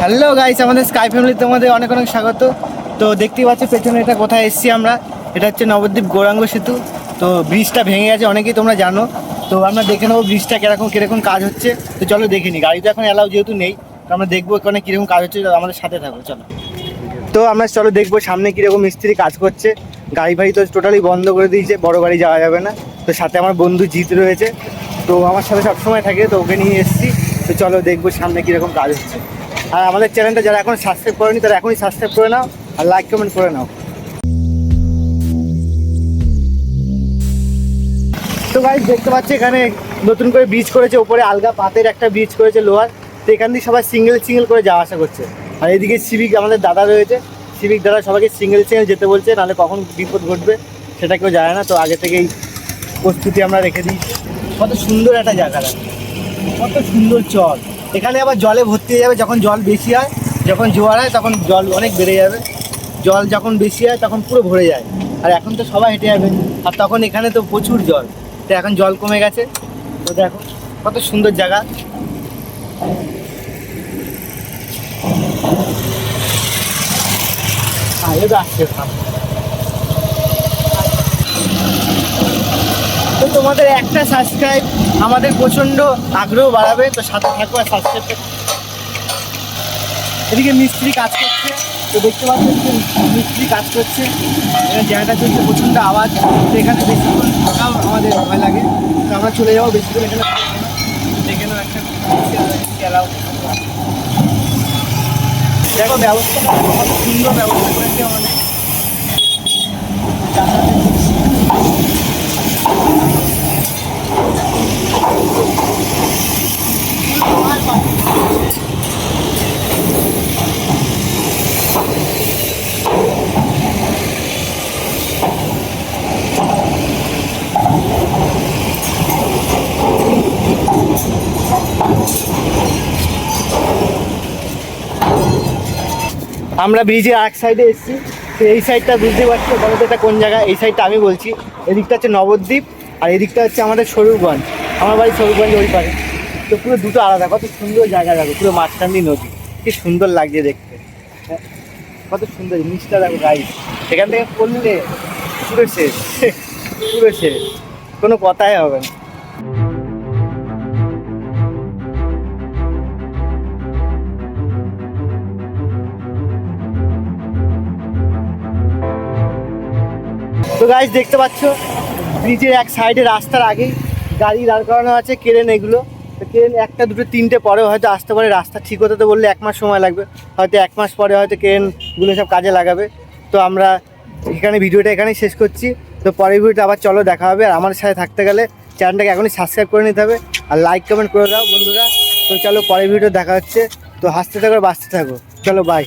Hello guys, আমাদের sky family তোমাদের অনেক অনেক স্বাগত। তো দেখতেই পাচ্ছ পেছনে এটা কোথায় এসেছি আমরা, এটা হচ্ছে নবদ্বীপ গৌরাঙ্গ সেতু। তো ব্রিজটা ভেঙে গেছে, অনেকেই তোমরা জানো। তো আমরা দেখে নেবো ব্রিজটা কিরকম কাজ হচ্ছে। তো চলো দেখে নিই, গাড়ি তো এখন অ্যালাউ যেহেতু নেই, তো আমরা দেখবো এখানে কীরকম কাজ হচ্ছে। আমাদের সাথে থাকো চলো। তো আমরা চলো দেখবো সামনে কীরকম মিস্ত্রি কাজ করছে। গাড়ি ফাড়ি তো টোটালি বন্ধ করে দিয়েছে, বড় গাড়ি যাওয়া যাবে না। তো সাথে আমার বন্ধু জিৎ রয়েছে, তো আমার সাথে সবসময় থাকে, তো ওকে নিয়ে এসেছি। তো চলো দেখবো সামনে কীরকম কাজ হচ্ছে। আর আমাদের চ্যানেলটা যারা এখন সাবস্ক্রাইব করেনি তারা এখনই সাবস্ক্রাইব করে নাও আর লাইক কমেন্ট করে নাও। তো গাইস দেখতে পাচ্ছি এখানে নতুন করে ব্রিজ করেছে, ওপরে আলগা পাতের একটা ব্রিজ করেছে লোহার। তো এখান দিয়ে সবাই সিঙ্গেল করে যাওয়া আসা করছে। আর এদিকে সিভিক আমাদের দাদা রয়েছে, সিভিক দাদা সবাইকে সিঙ্গেল যেতে বলছে, নাহলে কখন বিপদ ঘটবে সেটা কেউ জানে না। তো আগে থেকেই প্রস্তুতি আমরা রেখে দিয়েছি। কত সুন্দর একটা জায়গা, কত সুন্দর চল। এখানে আবার জলে ভর্তি হয়ে যাবে যখন জল বেশি হয়, যখন জোয়ার হয় তখন জল অনেক বেড়ে যাবে। জল যখন বেশি হয় তখন পুরো ভরে যায়। আর এখন তো সবাই হেঁটে যাবে, আর তখন এখানে তো প্রচুর জল। তো এখন জল কমে গেছে। তো দেখো কত সুন্দর জায়গা। আসছে তো তোমাদের একটা সাবস্ক্রাইব আমাদের প্রচণ্ড আগ্রহ বাড়াবে। তো সাথে থাকো আর সাবস্ক্রাইব। এদিকে মিস্ত্রি কাজ করছে, তো দেখতে পাচ্ছি মিস্ত্রি কাজ করছে। এখানে জায়গাটা চলছে, প্রচণ্ড আওয়াজ। তো এখানে বেশিক্ষণ থাকাও আমাদের ভয় লাগে। তো আমরা চলে যাবো বেশিক্ষণ এখানে। দেখে নাও একটা দেখো ব্যবস্থা কত সুন্দর ব্যবস্থা করেছে আমাদের। আমরা ব্রিজের এক সাইডে এসেছি। তো এই সাইডটা বুঝতে পারছি, বলো তো এটা কোন জায়গা? এই সাইডটা আমি বলছি। এদিকটা হচ্ছে নবদ্বীপ, আর এদিকটা হচ্ছে আমাদের স্বরূপগঞ্জ। আমার বাড়ি স্বরূপগঞ্জ ওই পারে। তো পুরো দুটো আলাদা। কত সুন্দর জায়গা দেখো, পুরো মাঝখান দিয়ে নদী, কি সুন্দর লাগছে দেখতে। কত সুন্দর জিনিসটা দেখো গাইস। সেখান থেকে পড়লে পুরো শেষ, পুরো শেষ, কোনো কথাই হবে না। তো গাইস দেখতে পাচ্ছ ব্রিজের এক সাইডে রাস্তার আগেই গাড়ি দাঁড় করানো আছে, ক্রেন। এগুলো তো ক্রেন একটা দুটো তিনটে পরে হয়তো আসতে পারে। রাস্তা ঠিক হতে তো বললে 1 মাস সময় লাগবে, হয়তো 1 মাস পরে হয়তো ক্রেনগুলো সব কাজে লাগাবে। তো আমরা এখানে ভিডিওটা এখানেই শেষ করছি। তো পরের ভিডিওটা আবার চলো দেখা হবে। আর আমার সাথে থাকতে গেলে চ্যানেলটাকে এখনই সাবস্ক্রাইব করে নিতে হবে আর লাইক কমেন্ট করে দাও বন্ধুরা। তো চলো পরের ভিডিও দেখা হচ্ছে। তো হাসতে থাকো, বাঁচতে থাকো, চলো বাই।